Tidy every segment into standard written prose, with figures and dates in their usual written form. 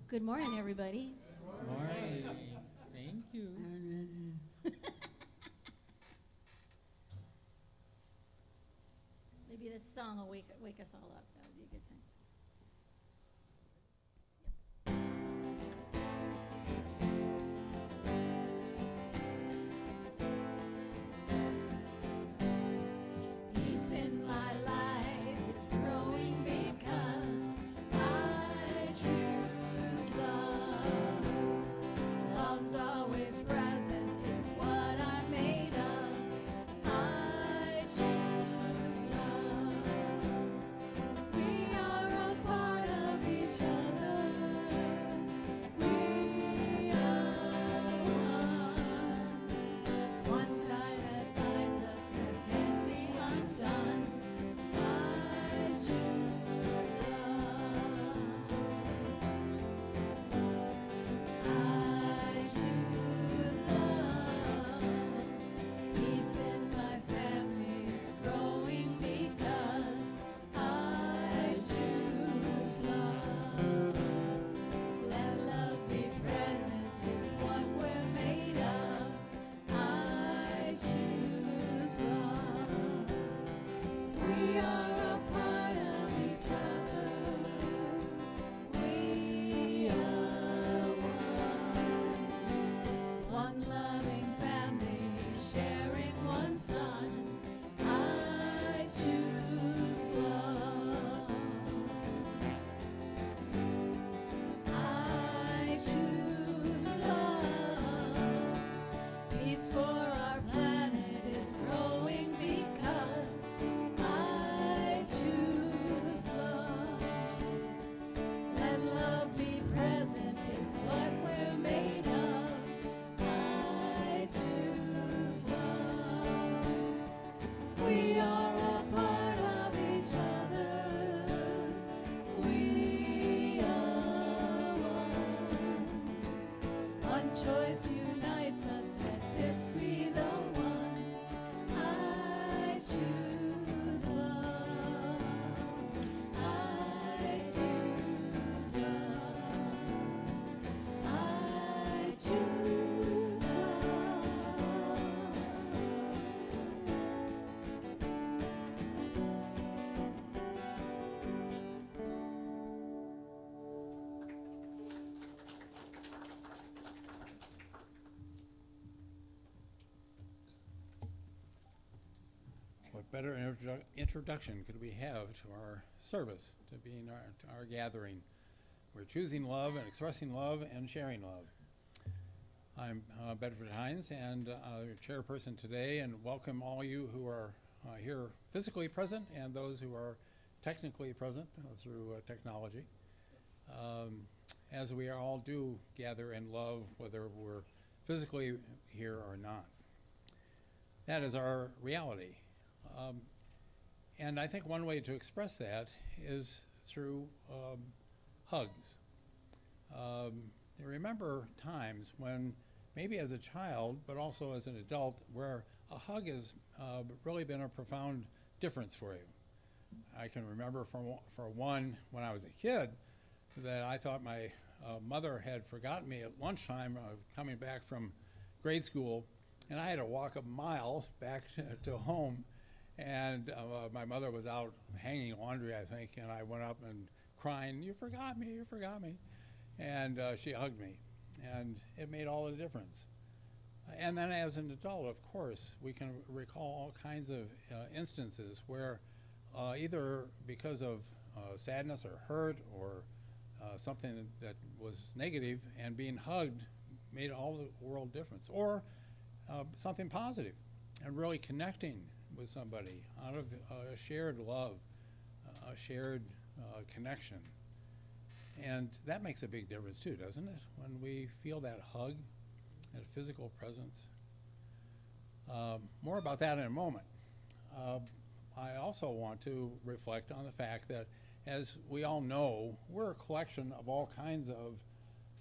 Good morning, everybody. Good morning. Thank you. Maybe this song will wake us all up. That would be a good thing. Peace in my life is growing because I choose love. Love's always present, it's what I'm made of. I choose love. We are a part of each other. We are one tie that binds us that can't be undone. I choose love. I choose love. Peace in my family is growing because I choose love. Let love be present is what we're made of. I choose love. We are a part of each other. We are one loving family sharing one son. I choose love. I choose love. Peace for our planet is growing because I choose love. Let love be present is what we're made of. I choose love. We are a part of each other. We are one choice unites us, let this be the one. I choose love. I choose love. I choose love. What better introduction could we have to our service, to our gathering? We're choosing love and expressing love and sharing love. I'm Bedford Hines, and your chairperson today, and welcome all you who are here physically present and those who are technically present through technology. As we all do gather in love, whether we're physically here or not. That is our reality. And I think one way to express that is through hugs. I remember times when, maybe as a child, but also as an adult, where a hug has really been a profound difference for you. I can remember for one, when I was a kid, that I thought my mother had forgotten me at lunchtime coming back from grade school, and I had to walk a mile back to home. And my mother was out hanging laundry, I think, and I went up and crying, "You forgot me, you forgot me." And she hugged me, and it made all the difference. And then as an adult, of course, we can recall all kinds of instances where either because of sadness or hurt or something that was negative, and being hugged made all the world difference, or something positive and really connecting with somebody out of a shared love, a shared connection. And that makes a big difference too, doesn't it? When we feel that hug, that physical presence. More about that in a moment. I also want to reflect on the fact that, as we all know, we're a collection of all kinds of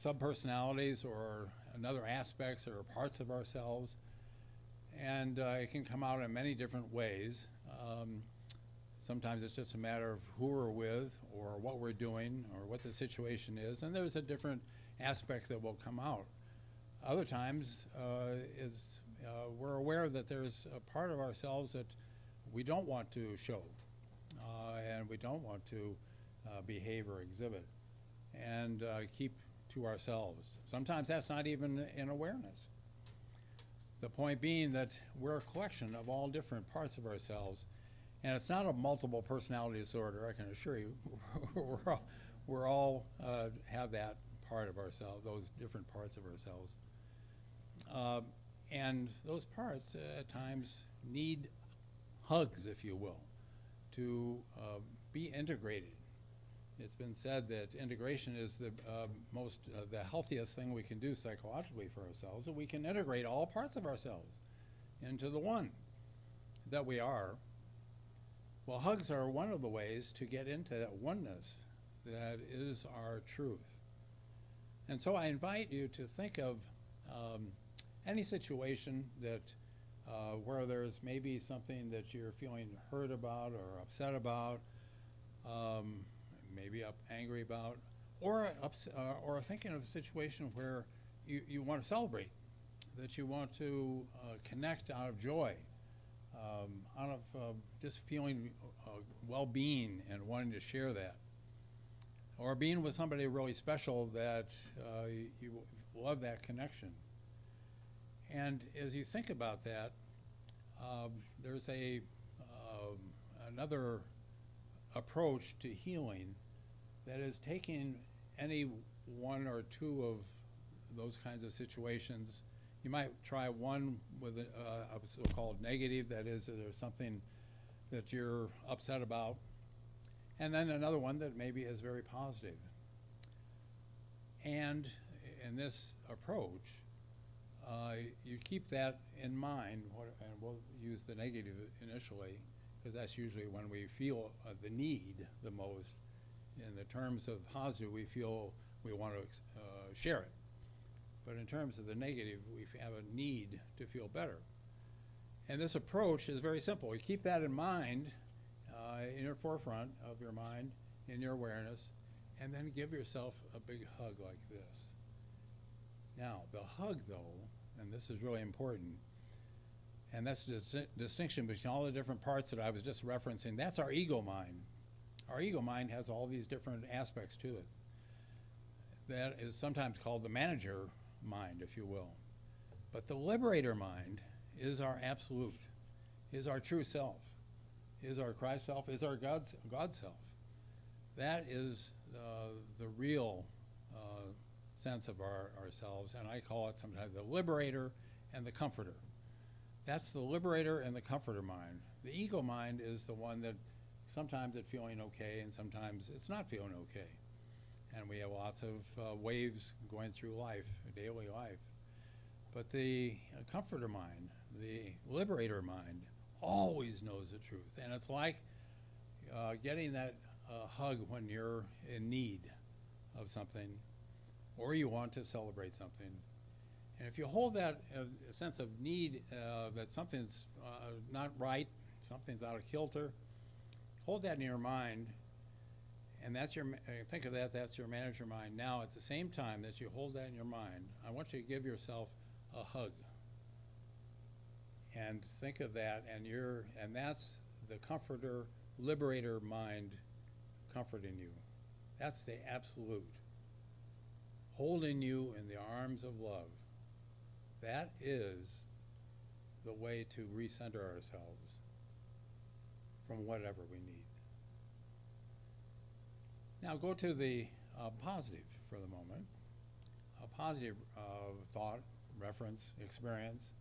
subpersonalities or other aspects or parts of ourselves. And it can come out in many different ways. Sometimes it's just a matter of who we're with or what we're doing or what the situation is, and there's a different aspect that will come out. Other times we're aware that there's a part of ourselves that we don't want to show and we don't want to behave or exhibit and keep to ourselves. Sometimes that's not even in awareness. The point being that we're a collection of all different parts of ourselves, and it's not a multiple personality disorder, I can assure you. we're all have that part of ourselves, those different parts of ourselves. And those parts at times need hugs, if you will, to be integrated. It's been said that integration is the the healthiest thing we can do psychologically for ourselves, that we can integrate all parts of ourselves into the one that we are. Well, hugs are one of the ways to get into that oneness that is our truth. And so I invite you to think of any situation that where there's maybe something that you're feeling hurt about or upset about, maybe angry about, or thinking of a situation where you want to celebrate, that you want to connect out of joy, out of just feeling well-being and wanting to share that, or being with somebody really special that you love that connection. And as you think about that, there's another approach to healing that is taking any one or two of those kinds of situations. You might try one with a so-called negative, that is, there's something that you're upset about, and then another one that maybe is very positive. And in this approach, you keep that in mind, and we'll use the negative initially, because that's usually when we feel the need the most. In the terms of positive, we feel we want to share it. But in terms of the negative, we have a need to feel better. And this approach is very simple. You keep that in mind, in your forefront of your mind, in your awareness, and then give yourself a big hug like this. Now, the hug, though, and this is really important, and that's the distinction between all the different parts that I was just referencing. That's our ego mind. Our ego mind has all these different aspects to it. That is sometimes called the manager mind, if you will. But the liberator mind is our absolute, is our true self, is our Christ self, is our God self. That is the real sense of ourselves, and I call it sometimes the liberator and the comforter. That's the liberator and the comforter mind. The ego mind is the one that sometimes it's feeling okay and sometimes it's not feeling okay. And we have lots of waves going through life, daily life. But the comforter mind, the liberator mind, always knows the truth. And it's like getting that hug when you're in need of something or you want to celebrate something. And if you hold that sense of need, that something's not right, something's out of kilter, hold that in your mind, and that's your, think of that, that's your manager mind. Now, at the same time that you hold that in your mind, I want you to give yourself a hug. And think of that, and that's the comforter, liberator mind comforting you. That's the absolute. Holding you in the arms of love. That is the way to recenter ourselves from whatever we need. Now go to the positive for the moment. A positive thought, reference, experience.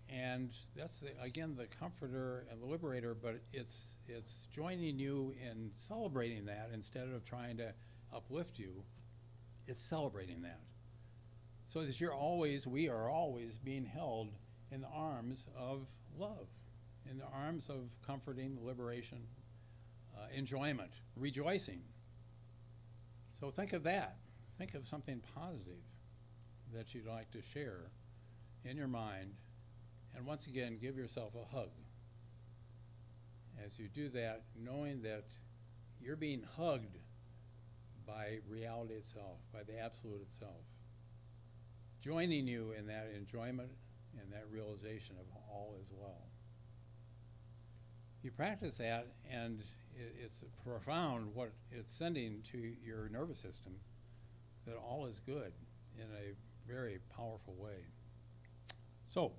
And that's, again, the comforter and the liberator, but it's joining you in celebrating that instead of trying to uplift you. It's celebrating that. So that we are always being held in the arms of love, in the arms of comforting, liberation, enjoyment, rejoicing. So think of that. Think of something positive that you'd like to share in your mind. And once again, give yourself a hug. as you do that, knowing that you're being hugged by reality itself, by the absolute itself, joining you in that enjoyment and that realization of all is well. You practice that, and it's profound what it's sending to your nervous system, that all is good in a very powerful way. So,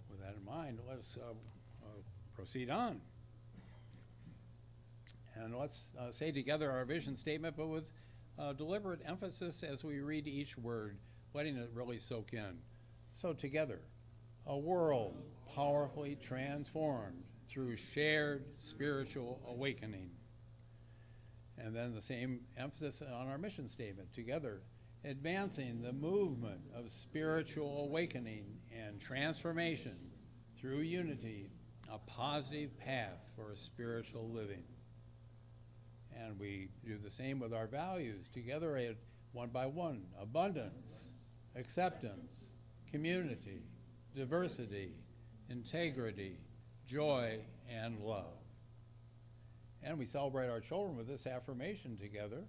with that in mind, let's proceed on. And let's say together our vision statement, but with deliberate emphasis as we read each word, letting it really soak in. So together, a world powerfully transformed through shared spiritual awakening. And then the same emphasis on our mission statement, together, advancing the movement of spiritual awakening and transformation through unity, a positive path for a spiritual living. And we do the same with our values, together one by one: abundance, acceptance, community, diversity, integrity, joy, and love. And we celebrate our children with this affirmation together: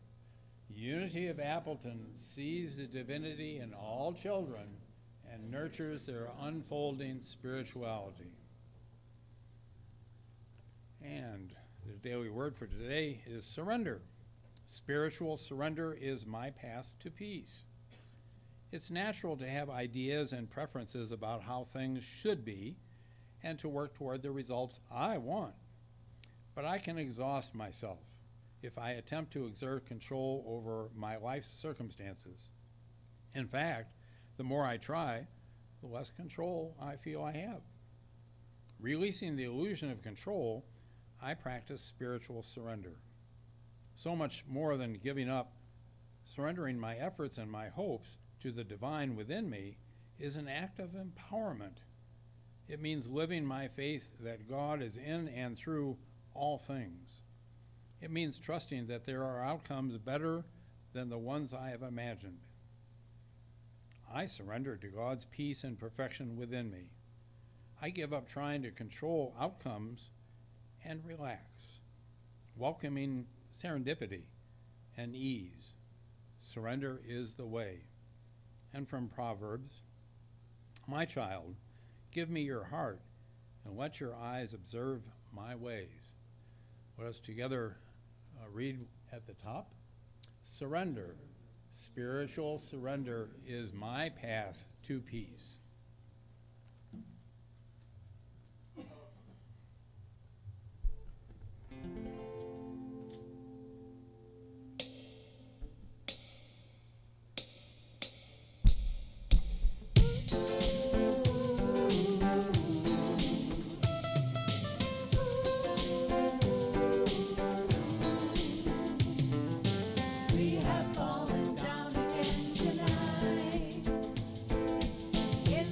Unity of Appleton sees the divinity in all children and nurtures their unfolding spirituality. And the daily word for today is surrender. Spiritual surrender is my path to peace. It's natural to have ideas and preferences about how things should be and to work toward the results I want. But I can exhaust myself if I attempt to exert control over my life's circumstances. In fact, the more I try, the less control I feel I have. Releasing the illusion of control, I practice spiritual surrender. So much more than giving up, surrendering my efforts and my hopes to the divine within me is an act of empowerment. It means living my faith that God is in and through all things. It means trusting that there are outcomes better than the ones I have imagined. I surrender to God's peace and perfection within me. I give up trying to control outcomes and relax, welcoming serendipity and ease. Surrender is the way. And from Proverbs, my child, give me your heart and let your eyes observe my ways. Let us together read at the top. Surrender, spiritual surrender is my path to peace. We have fallen down again tonight. In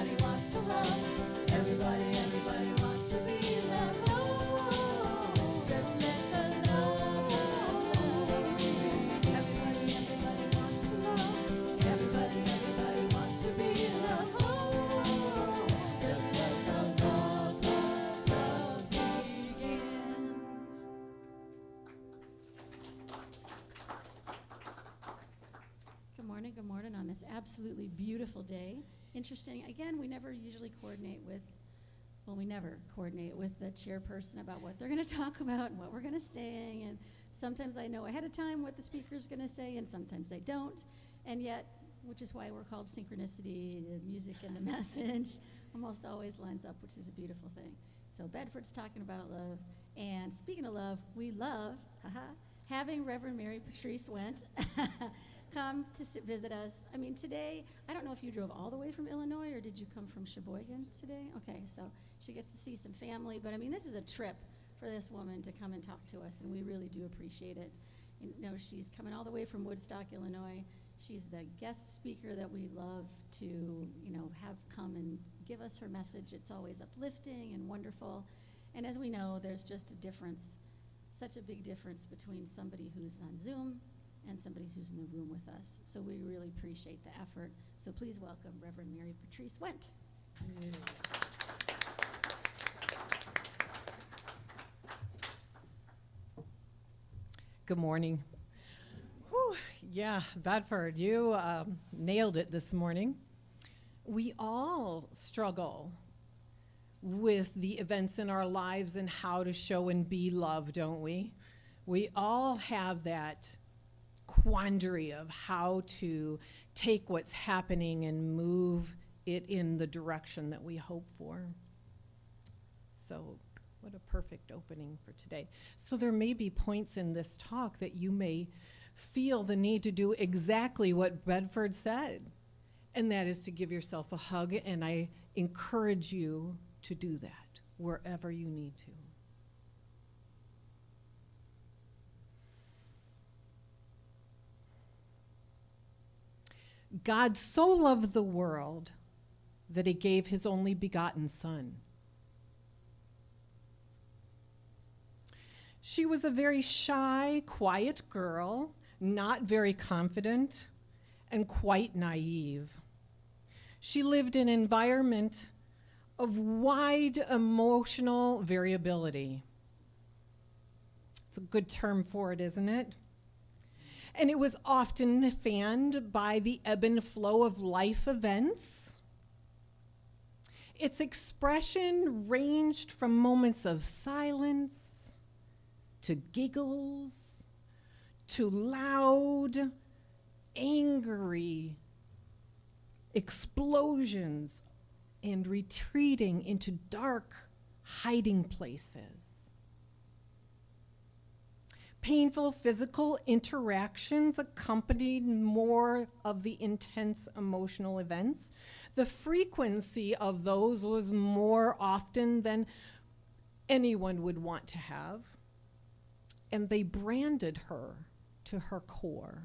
everybody wants to love. Everybody wants to be loved. Oh, just let the love begin. Everybody wants to love. Everybody wants to be loved. Oh, just let the love begin. Good morning on this absolutely beautiful day. Interesting, again, we never coordinate with the chairperson about what they're going to talk about and what we're going to sing, and sometimes I know ahead of time what the speaker's going to say, and sometimes I don't, and yet, which is why we're called synchronicity, the music and the message almost always lines up, which is a beautiful thing. So Bedford's talking about love, and speaking of love, we love, having Reverend Marypatriece Wendt come to visit us. I mean, today, I don't know if you drove all the way from Illinois or did you come from Sheboygan today? Okay, so she gets to see some family, but I mean, this is a trip for this woman to come and talk to us, and we really do appreciate it. You know, she's coming all the way from Woodstock, Illinois. She's the guest speaker that we love to, you know, have come and give us her message. It's always uplifting and wonderful. And as we know, there's just a difference, such a big difference between somebody who's on Zoom and somebody who's in the room with us. So we really appreciate the effort. So please welcome Reverend Marypatriece Wendt. Good morning. Whew, yeah, Bedford, you nailed it this morning. We all struggle with the events in our lives and how to show and be love, don't we? We all have that quandary of how to take what's happening and move it in the direction that we hope for. So what a perfect opening for today. So there may be points in this talk that you may feel the need to do exactly what Bedford said, and that is to give yourself a hug, and I encourage you to do that wherever you need to. God so loved the world that he gave his only begotten Son. She was a very shy, quiet girl, not very confident, and quite naive. She lived in an environment of wide emotional variability. It's a good term for it, isn't it? And it was often fanned by the ebb and flow of life events. Its expression ranged from moments of silence to giggles to loud, angry explosions and retreating into dark hiding places. Painful physical interactions accompanied more of the intense emotional events. The frequency of those was more often than anyone would want to have, and they branded her to her core.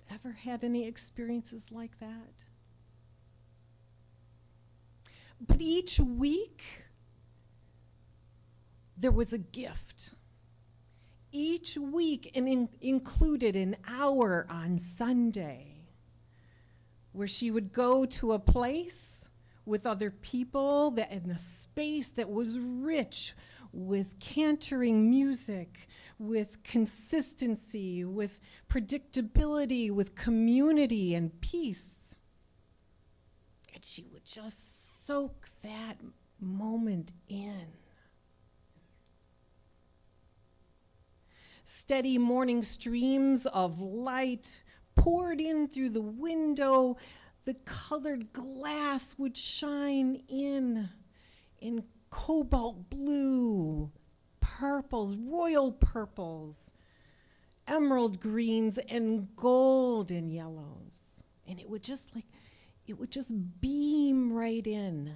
Ever had any experiences like that? But each week, there was a gift. Each week included an hour on Sunday where she would go to a place with other people that in a space that was rich with cantering music, with consistency, with predictability, with community and peace. And she would just soak that moment in. Steady morning streams of light poured in through the window. The colored glass would shine in cobalt blue, purples, royal purples, emerald greens, and golden yellows. And it would just beam right in.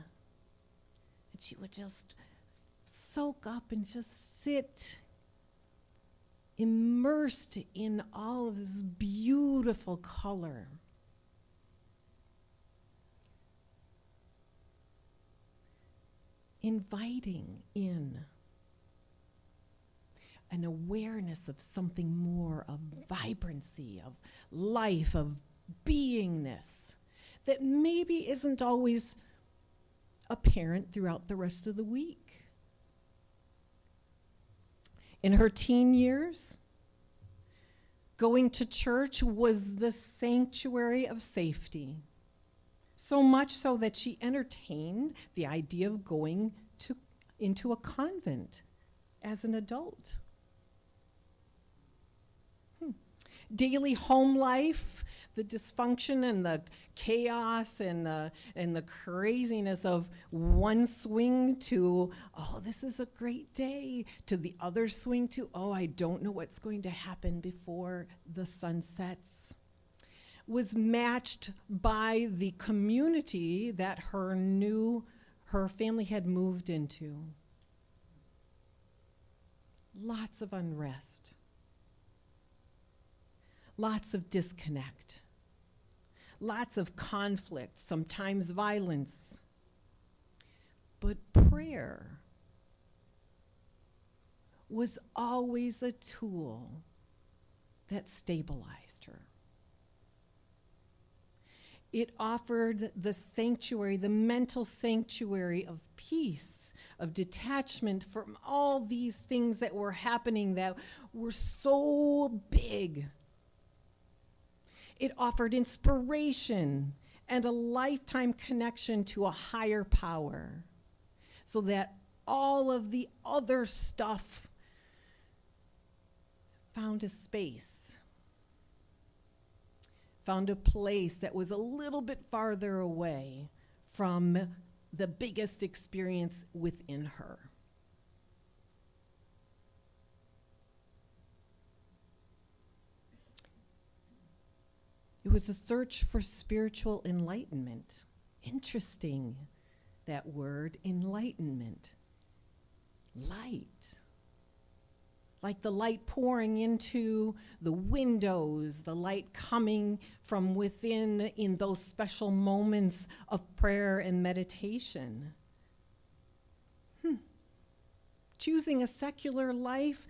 And she would just soak up and just sit immersed in all of this beautiful color. inviting in an awareness of something more, of vibrancy, of life, of beingness that maybe isn't always apparent throughout the rest of the week. In her teen years, going to church was the sanctuary of safety. So much so that she entertained the idea of going into a convent as an adult. Daily home life, the dysfunction and the chaos and the craziness of one swing to, oh, this is a great day, to the other swing to, oh, I don't know what's going to happen before the sun sets, was matched by the community that her family had moved into. Lots of unrest. Lots of disconnect, lots of conflict, sometimes violence. But prayer was always a tool that stabilized her. It offered the sanctuary, the mental sanctuary of peace, of detachment from all these things that were happening that were so big. It offered inspiration and a lifetime connection to a higher power so that all of the other stuff found a space, found a place that was a little bit farther away from the biggest experience within her. It was a search for spiritual enlightenment. Interesting, that word, enlightenment. Light. Like the light pouring into the windows, the light coming from within in those special moments of prayer and meditation. Choosing a secular life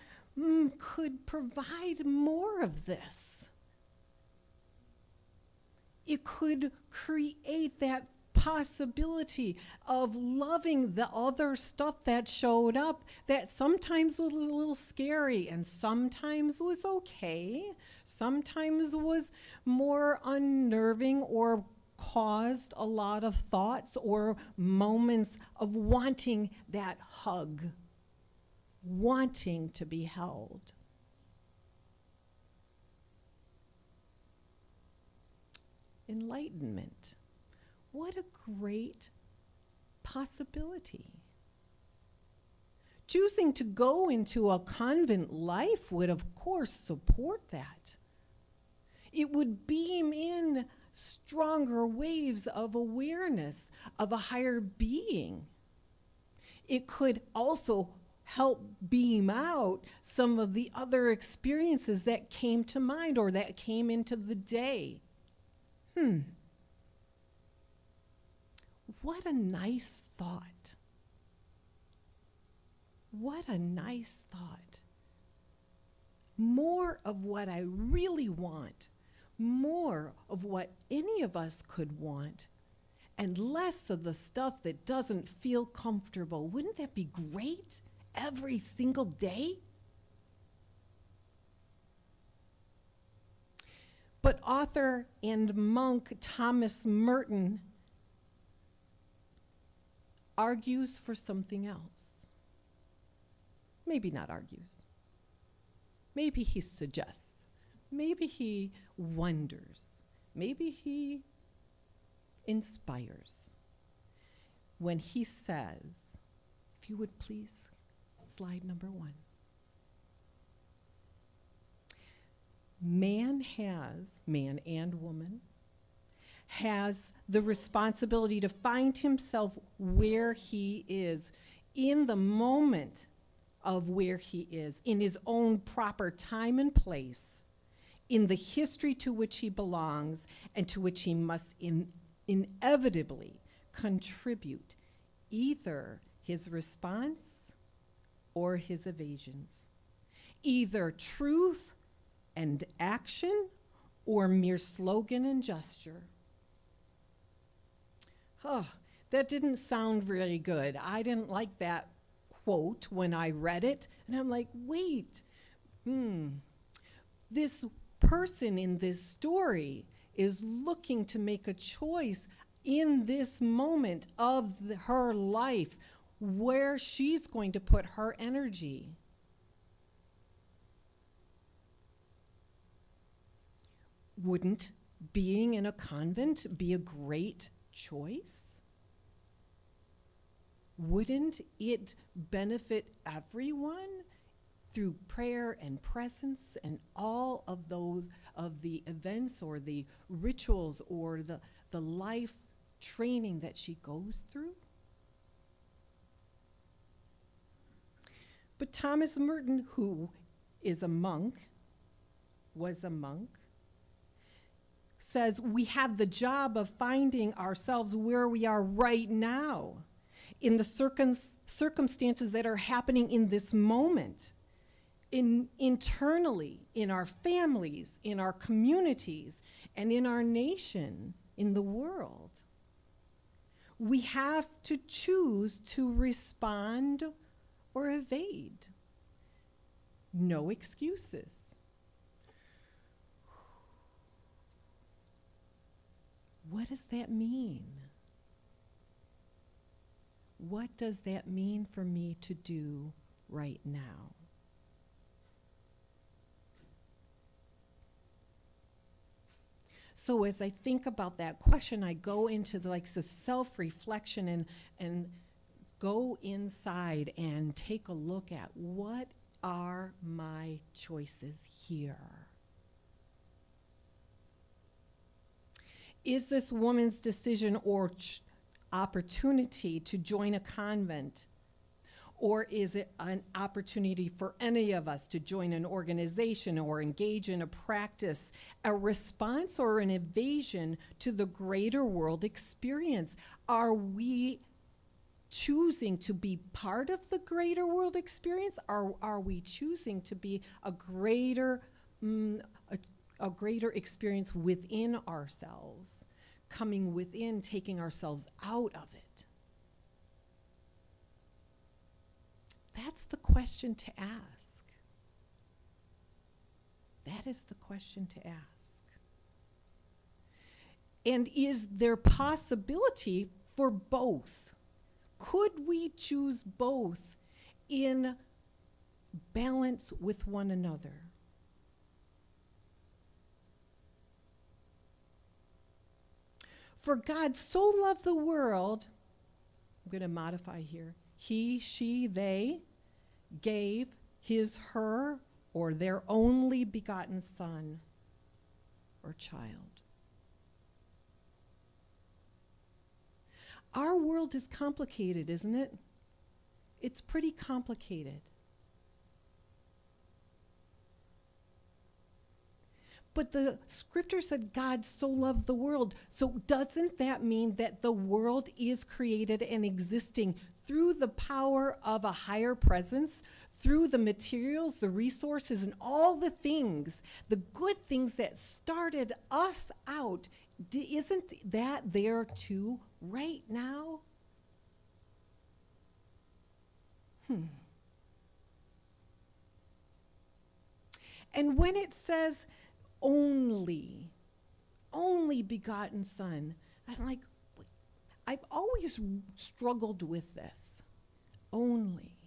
could provide more of this. It could create that possibility of loving the other stuff that showed up that sometimes was a little scary and sometimes was okay, sometimes was more unnerving or caused a lot of thoughts or moments of wanting that hug, wanting to be held. Enlightenment. What a great possibility. Choosing to go into a convent life would, of course, support that. It would beam in stronger waves of awareness of a higher being. It could also help beam out some of the other experiences that came to mind or that came into the day. What a nice thought. What a nice thought. More of what I really want, more of what any of us could want, and less of the stuff that doesn't feel comfortable. Wouldn't that be great every single day? But author and monk Thomas Merton argues for something else. Maybe not argues. Maybe he suggests. Maybe he wonders. Maybe he inspires. When he says, if you would please, slide number 1. Man and woman, has the responsibility to find himself where he is, in the moment of where he is, in his own proper time and place, in the history to which he belongs and to which he must inevitably contribute either his response or his evasions, either truth and action or mere slogan and gesture. Oh, that didn't sound very good. I didn't like that quote when I read it, and I'm like, wait, this person in this story is looking to make a choice in this moment of her life where she's going to put her energy. Wouldn't being in a convent be a great choice? Wouldn't it benefit everyone through prayer and presence and all of those of the events or the rituals or the life training that she goes through? But Thomas Merton, who is a monk, was a monk, says we have the job of finding ourselves where we are right now, in the circumstances that are happening in this moment, internally, in our families, in our communities, and in our nation, in the world. We have to choose to respond or evade. No excuses. What does that mean? What does that mean for me to do right now? So as I think about that question, I go into the self-reflection and go inside and take a look at what are my choices here. Is this woman's decision or opportunity to join a convent, or is it an opportunity for any of us to join an organization or engage in a practice, a response or an evasion to the greater world experience? Are we choosing to be part of the greater world experience? Are we choosing to be a greater experience within ourselves, coming within, taking ourselves out of it? That's the question to ask. That is the question to ask. And is there possibility for both? Could we choose both in balance with one another? For God so loved the world, I'm going to modify here, he, she, they gave his, her, or their only begotten son or child. Our world is complicated, isn't it? It's pretty complicated. But the scripture said God so loved the world. So doesn't that mean that the world is created and existing through the power of a higher presence, through the materials, the resources, and all the things, the good things that started us out? Isn't that there too right now? And when it says only begotten son, I'm like, I've always struggled with this. Only.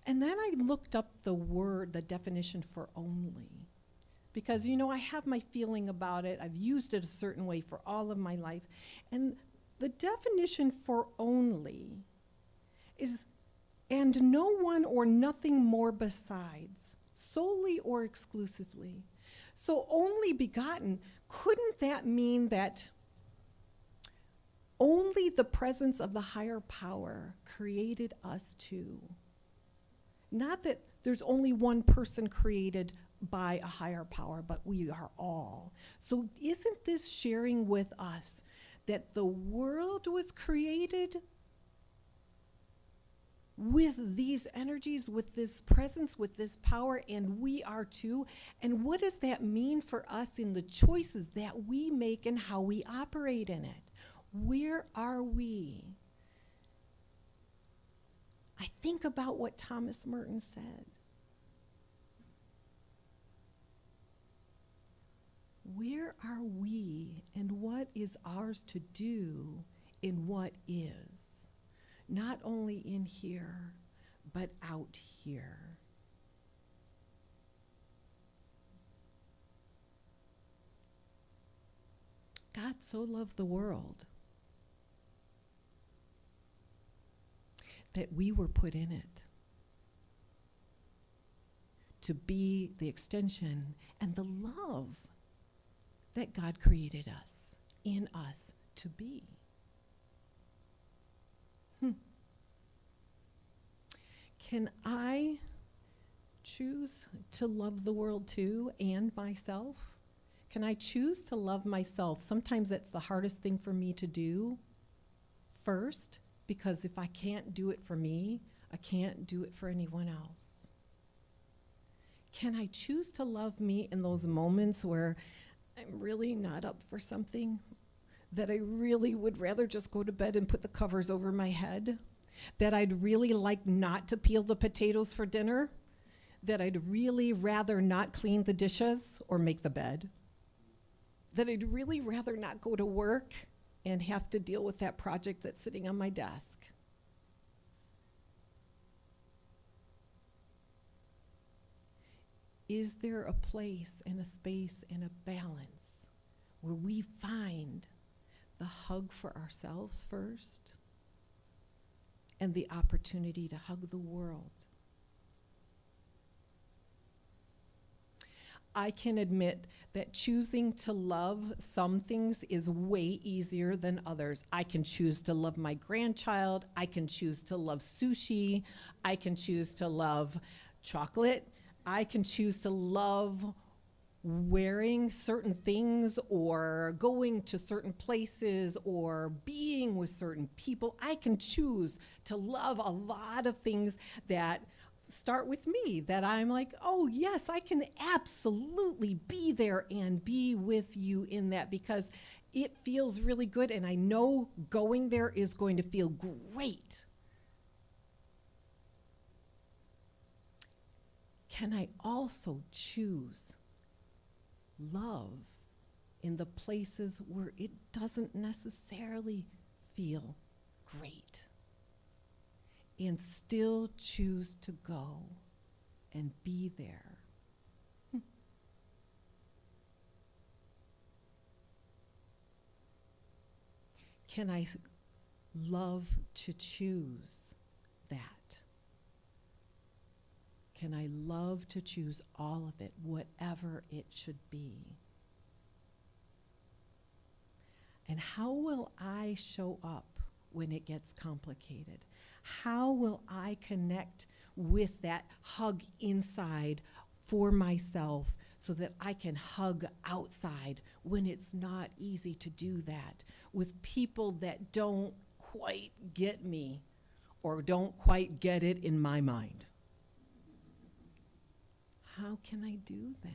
And then I looked up the definition for only. Because, I have my feeling about it. I've used it a certain way for all of my life. And the definition for only is, and no one or nothing more besides, solely or exclusively. So only begotten, couldn't that mean that only the presence of the higher power created us too? Not that there's only one person created by a higher power, but we are all. So isn't this sharing with us that the world was created with these energies, with this presence, with this power, and we are too. And what does that mean for us in the choices that we make and how we operate in it? Where are we? I think about what Thomas Merton said. Where are we and what is ours to do in what is? Not only in here, but out here. God so loved the world that we were put in it to be the extension and the love that God created us, in us, to be. Can I choose to love the world too and myself? Can I choose to love myself? Sometimes it's the hardest thing for me to do first, because if I can't do it for me, I can't do it for anyone else. Can I choose to love me in those moments where I'm really not up for something, that I really would rather just go to bed and put the covers over my head, that I'd really like not to peel the potatoes for dinner, that I'd really rather not clean the dishes or make the bed, that I'd really rather not go to work and have to deal with that project that's sitting on my desk. Is there a place and a space and a balance where we find the hug for ourselves first and the opportunity to hug the world? I can admit that choosing to love some things is way easier than others. I can choose to love my grandchild. I can choose to love sushi. I can choose to love chocolate. I can choose to love wearing certain things or going to certain places or being with certain people. I can choose to love a lot of things that start with me, that I'm like, oh yes, I can absolutely be there and be with you in that, because it feels really good and I know going there is going to feel great. Can I also choose love in the places where it doesn't necessarily feel great, and still choose to go and be there? Can I love to choose that? Can I love to choose all of it, whatever it should be? And how will I show up when it gets complicated? How will I connect with that hug inside for myself so that I can hug outside when it's not easy to do that with people that don't quite get me or don't quite get it in my mind? How can I do that?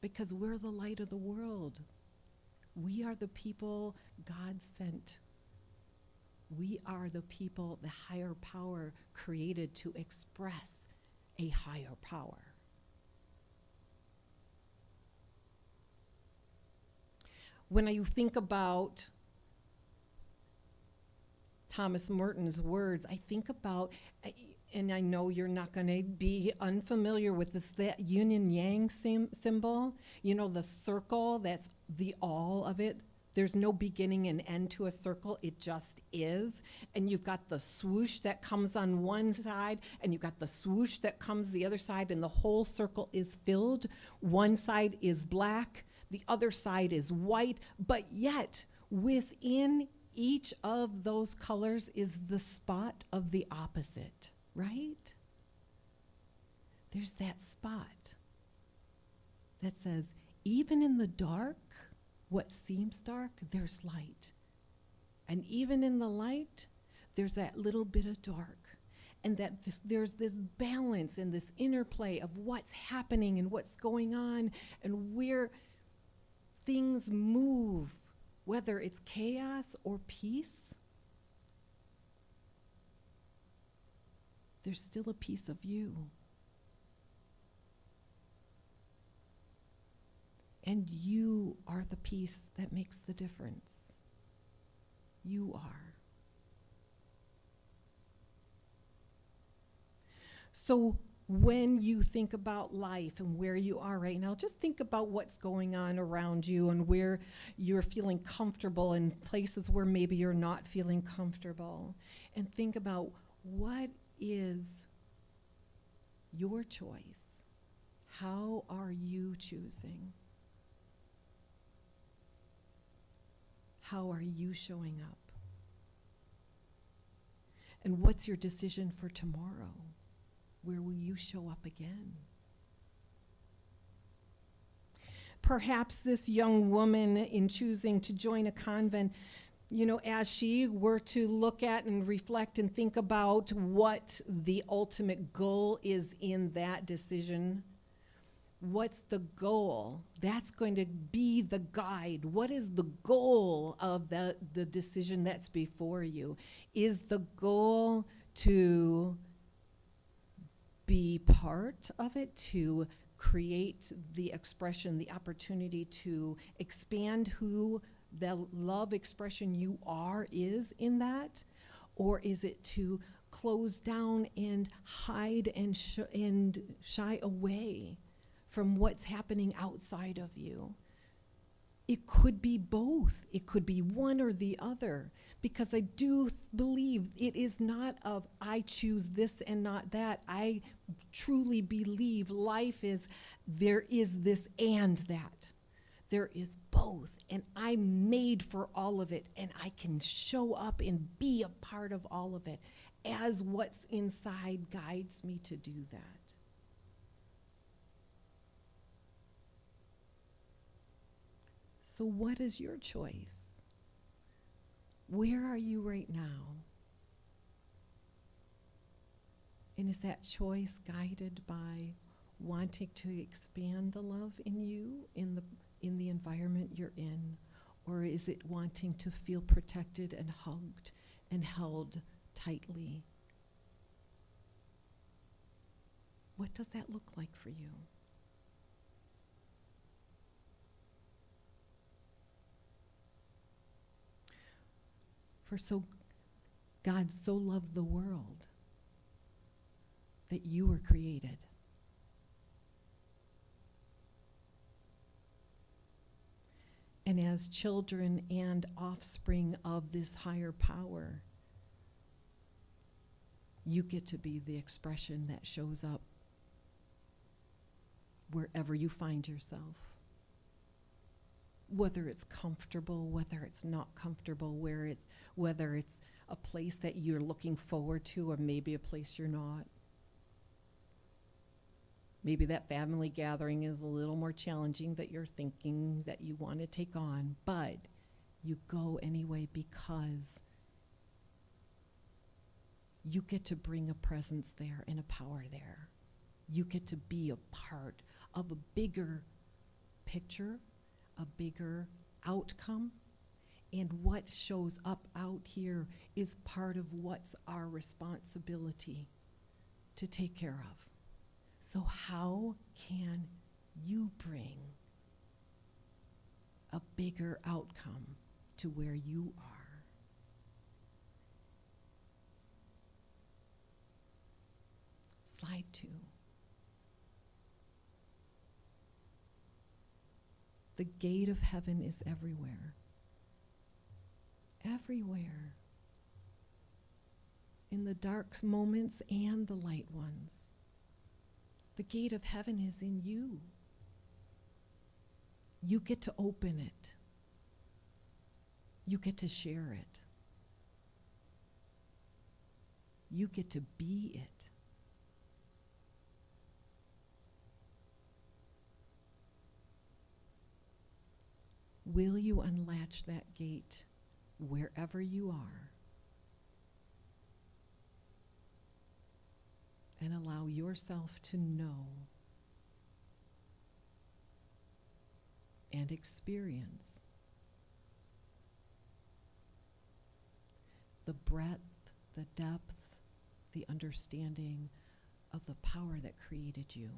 Because we're the light of the world. We are the people God sent. We are the people the higher power created to express a higher power. When you think about Thomas Merton's words, I think about, and I know you're not going to be unfamiliar with this, that yin and yang symbol. You know, the circle, that's the all of it. There's no beginning and end to a circle, it just is. And you've got the swoosh that comes on one side, and you've got the swoosh that comes the other side, and the whole circle is filled. One side is black, the other side is white, but yet within each of those colors is the spot of the opposite, right? There's that spot that says, even in the dark, what seems dark, there's light. And even in the light, there's that little bit of dark. And that there's this balance and this interplay of what's happening and what's going on and where things move, whether it's chaos or peace. There's still a piece of you. And you are the piece that makes the difference. You are. So when you think about life and where you are right now, just think about what's going on around you and where you're feeling comfortable and places where maybe you're not feeling comfortable. And think about what is your choice? How are you choosing? How are you showing up? And what's your decision for tomorrow? Where will you show up again? Perhaps this young woman, in choosing to join a convent, as she were to look at and reflect and think about what the ultimate goal is in that decision, what's the goal? That's going to be the guide. What is the goal of the decision that's before you? Is the goal to be part of it, to create the expression, the opportunity to expand who the love expression you are is in that? Or is it to close down and hide and shy away from what's happening outside of you? It could be both. It could be one or the other, because I do believe it is not of I choose this and not that. I truly believe life is, there is this and that. There is both, and I'm made for all of it, and I can show up and be a part of all of it as what's inside guides me to do that. So what is your choice? Where are you right now? And is that choice guided by wanting to expand the love in you, in the environment you're in? Or is it wanting to feel protected and hugged and held tightly? What does that look like for you? For God so loved the world that you were created. And as children and offspring of this higher power, you get to be the expression that shows up wherever you find yourself. Whether it's comfortable, whether it's not comfortable, whether it's a place that you're looking forward to, or maybe a place you're not. Maybe that family gathering is a little more challenging that you're thinking that you want to take on, but you go anyway because you get to bring a presence there and a power there. You get to be a part of a bigger picture, a bigger outcome, and what shows up out here is part of what's our responsibility to take care of. So how can you bring a bigger outcome to where you are? Slide 2. The gate of heaven is everywhere. Everywhere. In the dark moments and the light ones. The gate of heaven is in you. You get to open it. You get to share it. You get to be it. will you unlatch that gate wherever you are and allow yourself to know and experience the breadth, the depth, the understanding of the power that created you.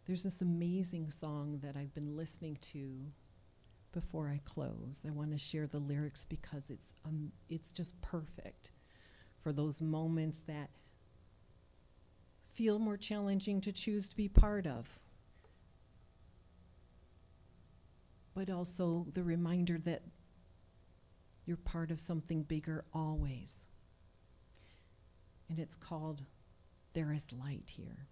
There's this amazing song that I've been listening to before I close. I want to share the lyrics because it's just perfect for those moments that feel more challenging to choose to be part of, but also the reminder that you're part of something bigger always. And it's called There Is Light Here.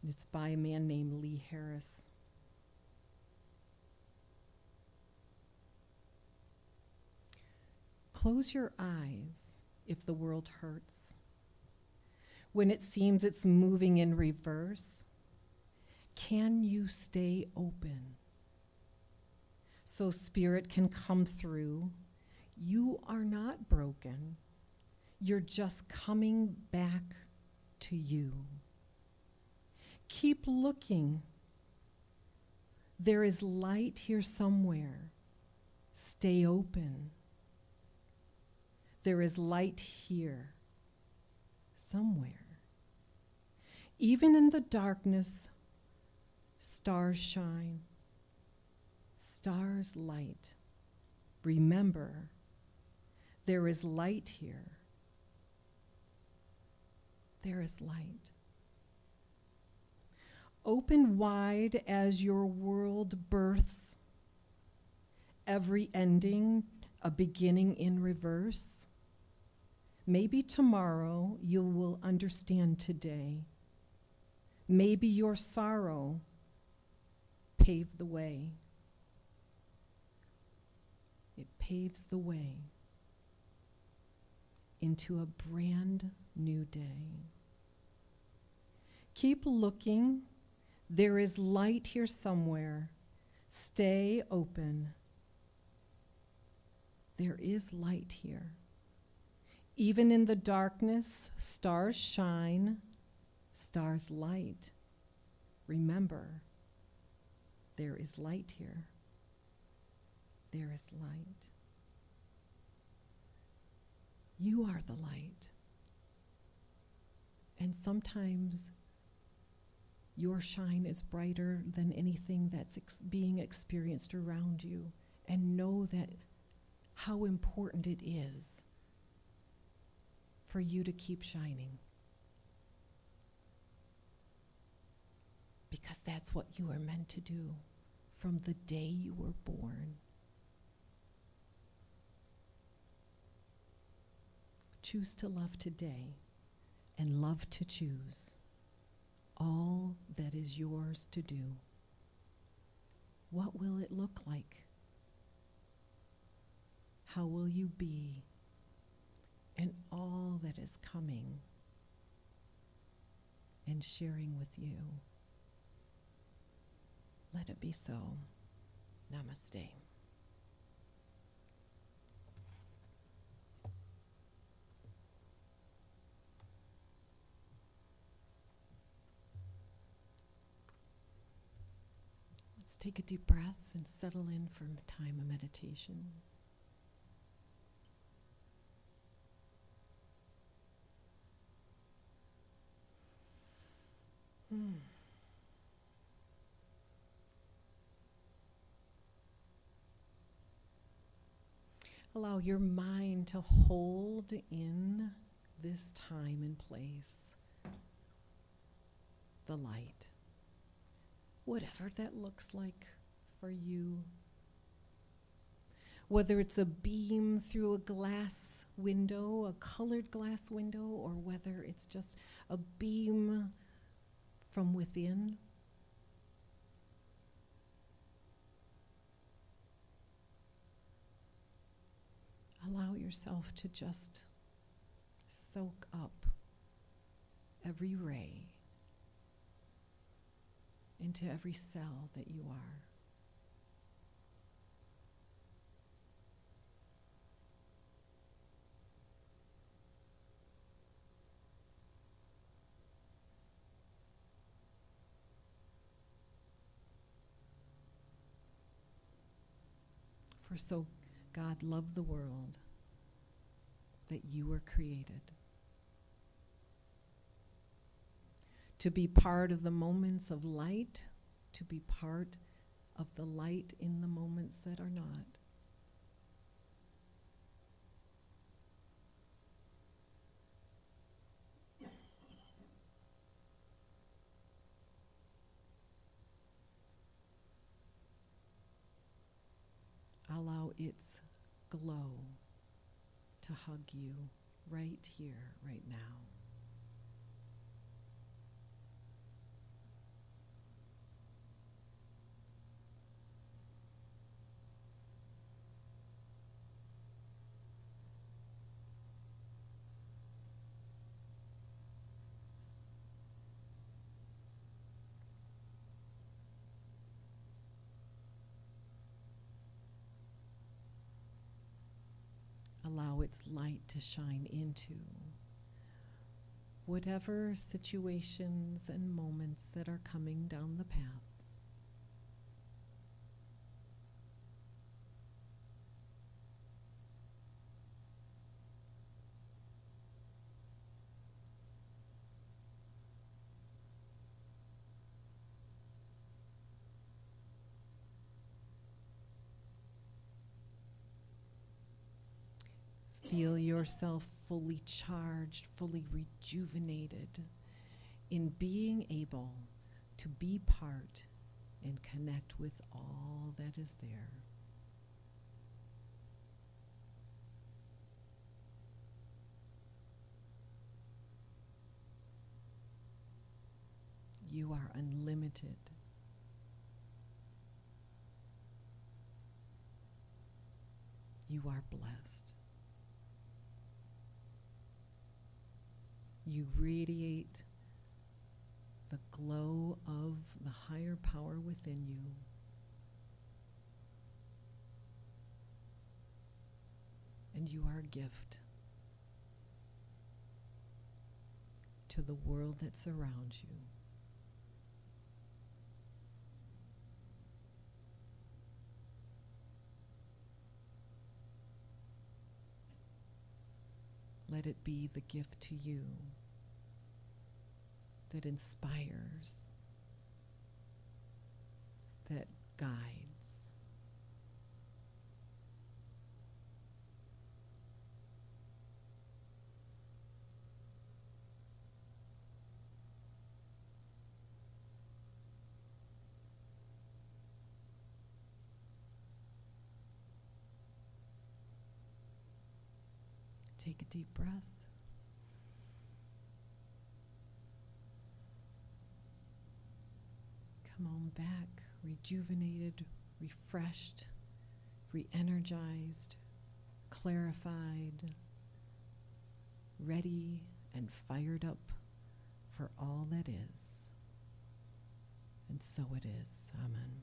And it's by a man named Lee Harris. Close your eyes if the world hurts. When it seems it's moving in reverse, can you stay open so spirit can come through? You are not broken. You're just coming back to you. Keep looking. There is light here somewhere. Stay open. There is light here somewhere. Even in the darkness, stars shine. Stars light. Remember, there is light here. There is light. Open wide as your world births. Every ending, a beginning in reverse. Maybe tomorrow you will understand today. Maybe your sorrow paved the way. It paves the way into a brand new day. Keep looking. There is light here somewhere. Stay open. There is light here. Even in the darkness, stars shine, stars light. Remember, there is light here. There is light. You are the light. And sometimes your shine is brighter than anything that's being experienced around you. And know that how important it is for you to keep shining. Because that's what you are meant to do from the day you were born. Choose to love today and love to choose all that is yours to do. What will it look like? How will you be? And all that is coming and sharing with you. Let it be so. Namaste. Let's take a deep breath and settle in for a time of meditation. Allow your mind to hold in this time and place the light, whatever that looks like for you. Whether it's a beam through a glass window, a colored glass window, or whether it's just a beam from within. yourself to just soak up every ray into every cell that you are. For so God loved the world that you were created to be part of the moments of light, to be part of the light in the moments that are not. Allow its glow to hug you right here, right now. Allow its light to shine into whatever situations and moments that are coming down the path. Feel yourself fully charged, fully rejuvenated in being able to be part and connect with all that is there. You are unlimited. You are blessed. You radiate the glow of the higher power within you. And you are a gift to the world that surrounds you. Let it be the gift to you that inspires, that guides. Take a deep breath. Come on back, rejuvenated, refreshed, re-energized, clarified, ready and fired up for all that is. And so it is. Amen.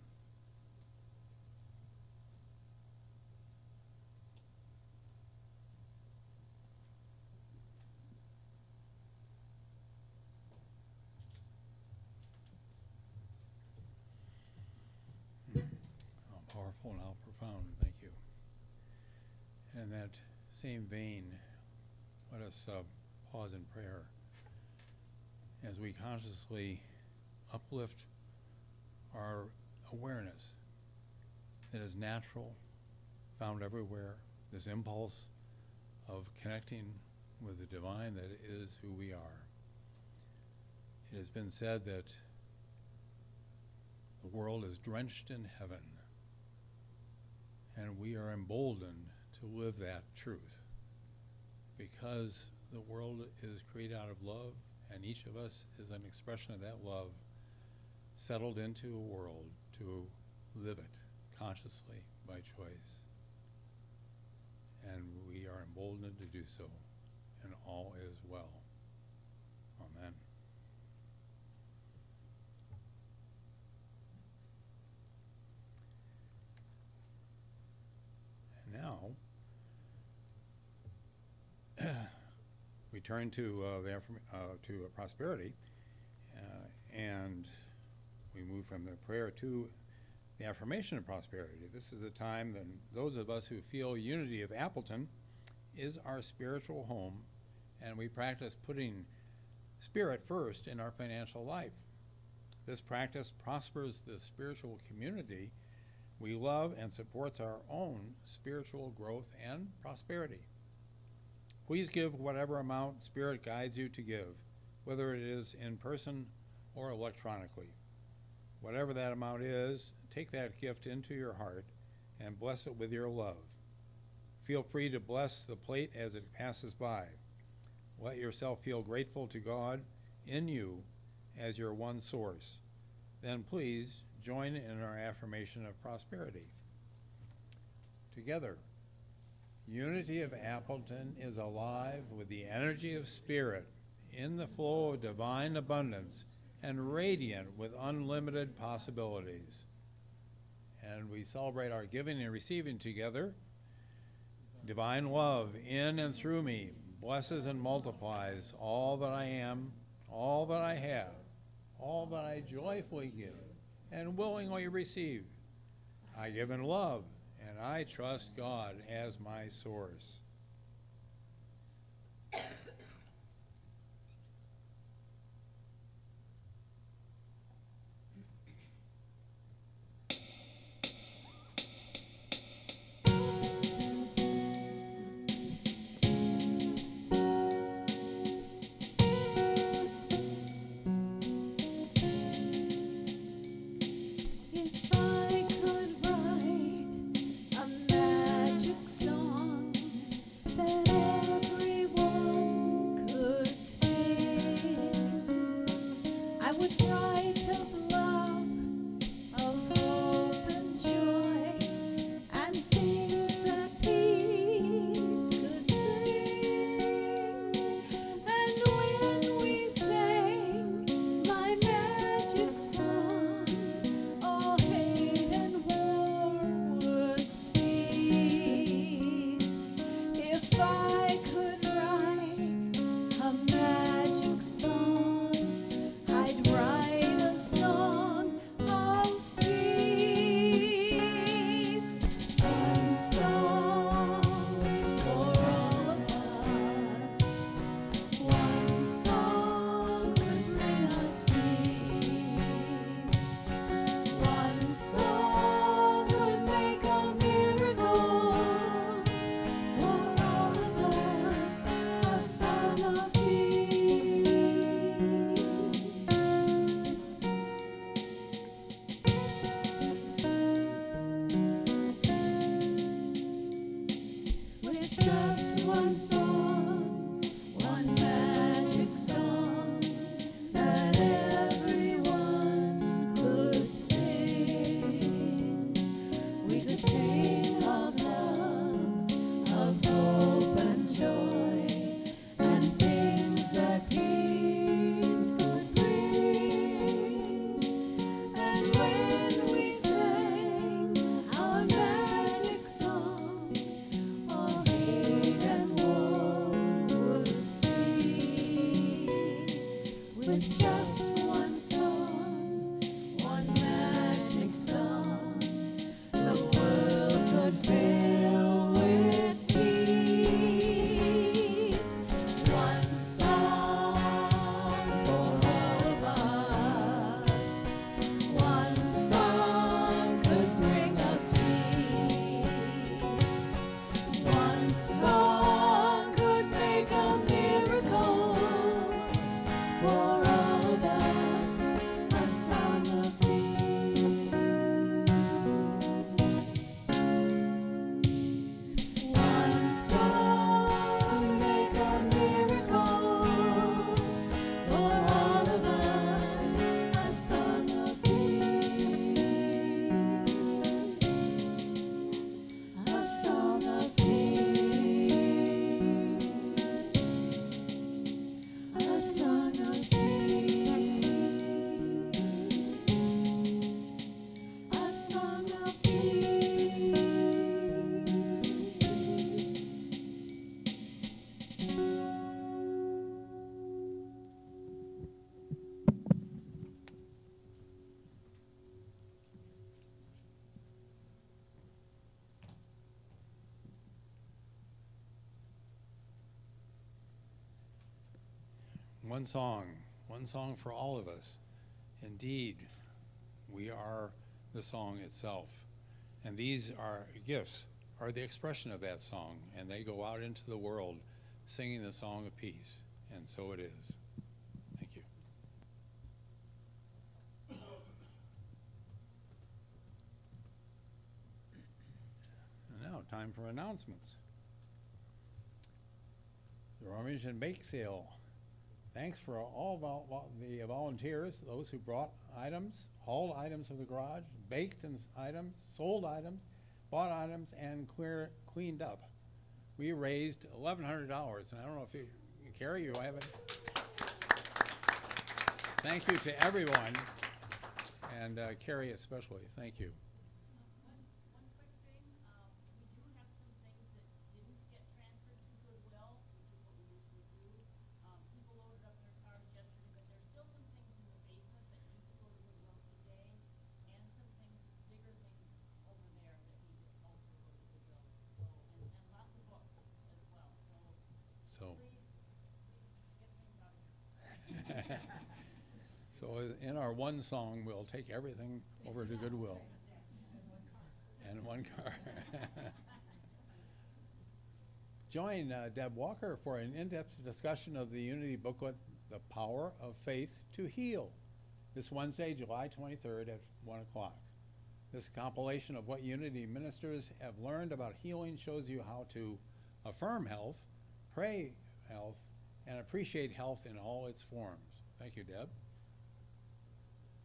How powerful and how profound. Thank you. And in that same vein, let us pause in prayer as we consciously uplift our awareness that is natural, found everywhere, this impulse of connecting with the divine that is who we are. It has been said that the world is drenched in heaven, and we are emboldened to live that truth because the world is created out of love, and each of us is an expression of that love settled into a world to live it consciously by choice. and we are emboldened to do so, and all is well. Amen. And now, we turn to prosperity, and we move from the prayer to the affirmation of prosperity. This is a time that those of us who feel unity of Appleton is our spiritual home, and we practice putting spirit first in our financial life. This practice prospers the spiritual community we love and supports our own spiritual growth and prosperity. Please give whatever amount Spirit guides you to give, whether it is in person or electronically. Whatever that amount is, take that gift into your heart and bless it with your love. Feel free to bless the plate as it passes by. Let yourself feel grateful to God in you as your one source. Then please join in our affirmation of prosperity. Together, Unity of Appleton is alive with the energy of spirit in the flow of divine abundance and radiant with unlimited possibilities. And we celebrate our giving and receiving together. Divine love in and through me blesses and multiplies all that I am, all that I have, all that I joyfully give and willingly receive. I give in love, and I trust God as my source. If I could write a magic song that everyone could sing, I would write of love, of hope and joy, and things that peace could bring. And when we sang my magic song, all hate and war would cease. If I could write a magic song, I'd write a song one song for all of us. Indeed, we are the song itself. And these are gifts, are the expression of that song, and they go out into the world singing the song of peace. And so it is. Thank you. And now, time for announcements. The Rummage and Bake Sale. Thanks for all the volunteers, those who brought items, hauled items from the garage, baked items, sold items, bought items, and cleaned up. We raised $1,100, and I don't know if you, Carrie, you have it. Thank you to everyone, and Carrie especially. Thank you. One quick thing, we do have some things that didn't get transferred to Goodwill, which is what we usually do. People loaded up their cars yesterday, but there's still some things in the basement that need to go to Goodwill today, and some things, bigger things over there that need to also go to Goodwill. So, and lots of books as well, so So, please get things out of here. so in our one song, we'll take everything over to Goodwill. And one car. Join Deb Walker for an in-depth discussion of the Unity booklet, The Power of Faith to Heal, this Wednesday, July 23rd at 1 o'clock. This compilation of what Unity ministers have learned about healing shows you how to affirm health, pray health, and appreciate health in all its forms. Thank you, Deb.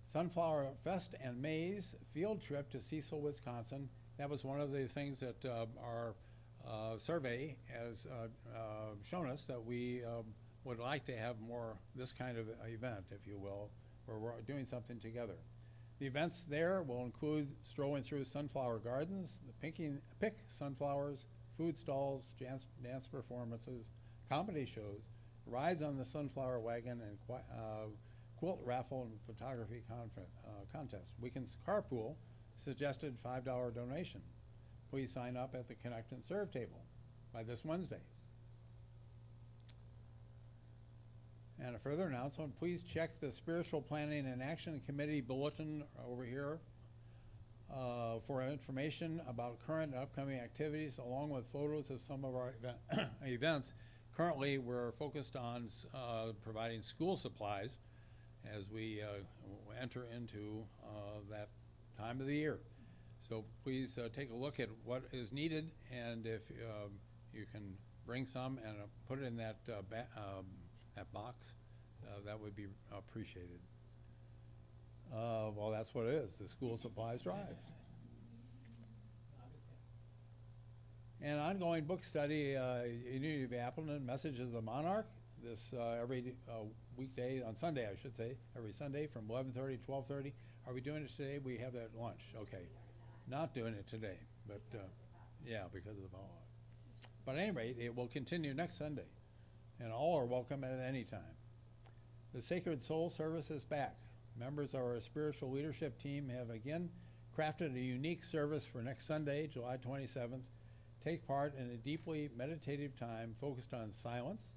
Sunflower Fest and Maze field trip to Cecil, Wisconsin. That was one of the things that our survey has shown us, that we would like to have more this kind of event, if you will, where we're doing something together. The events there will include strolling through sunflower gardens, pick sunflowers, food stalls, dance performances, comedy shows, rides on the sunflower wagon, and quilt raffle and photography contest. Weekends carpool, suggested $5 donation. Please sign up at the Connect and Serve table by this Wednesday. And a further announcement, please check the Spiritual Planning and Action Committee bulletin over here for information about current and upcoming activities, along with photos of some of our events. Currently, we're focused on providing school supplies as we enter into that time of the year. So please take a look at what is needed, and if you can bring some and put it in that that box, that would be appreciated. Well, that's what it is, the school supplies drive. And ongoing book study, Unity of Appleton, Messages of the Monarch, this every weekday, on Sunday I should say, every Sunday from 11:30 to 12:30. Are we doing it today? We have that at lunch, okay. Not doing it today, but yeah, because of the fall. But at any rate, it will continue next Sunday, and all are welcome at any time. The Sacred Soul Service is back. Members of our spiritual leadership team have again crafted a unique service for next Sunday, July 27th. Take part in a deeply meditative time focused on silence,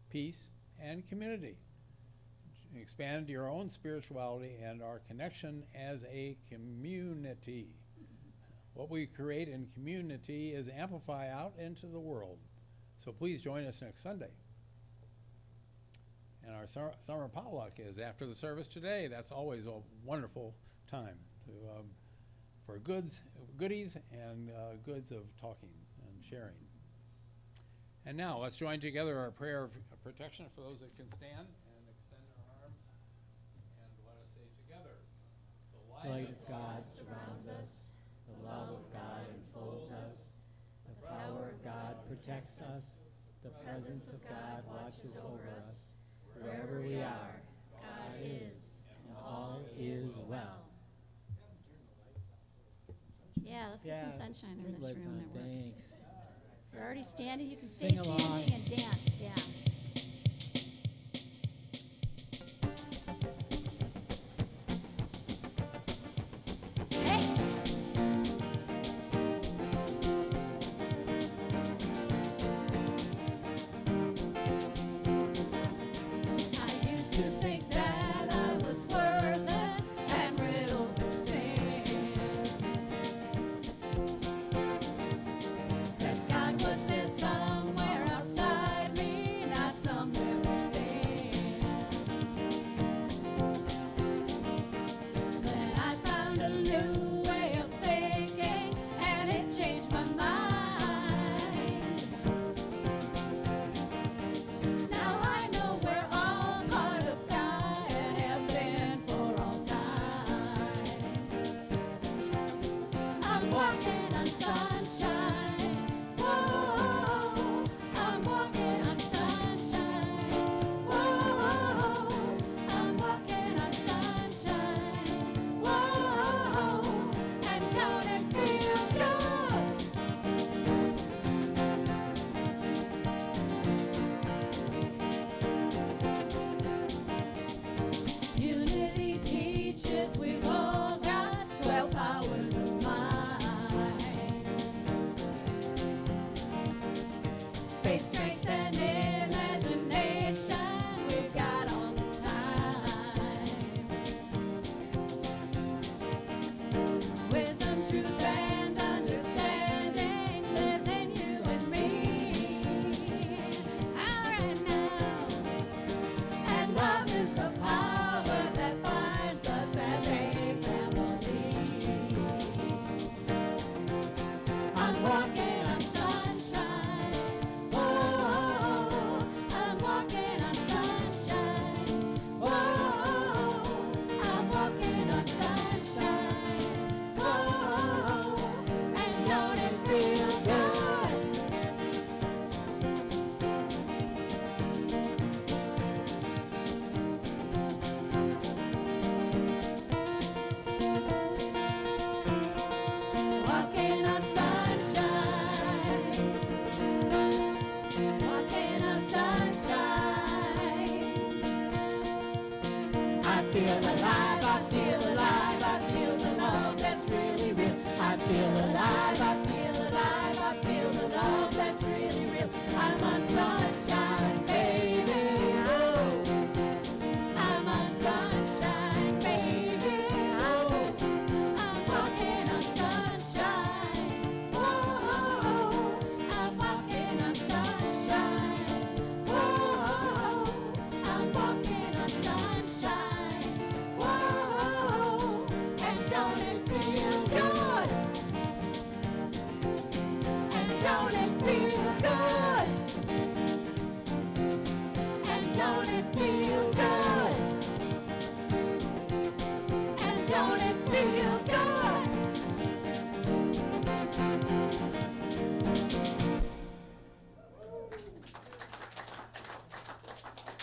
peace, and community. Expand your own spirituality and our connection as a community. What we create in community is amplify out into the world. So please join us next Sunday. And our summer potluck is after the service today. That's always a wonderful time to, for goodies and goods of talking and sharing. And now let's join together our prayer of protection for those that can stand, and extend our arms, and let us say together, the Light of God surrounds us, the love of God enfolds us, the power of God protects us, the presence of God watches over us. Wherever we are, God is, and all is well. Yeah, let's get some sunshine in this room. It works. Thanks. If you're already standing, you can stay Sing along. standing and dance, yeah. I Don't it feel good?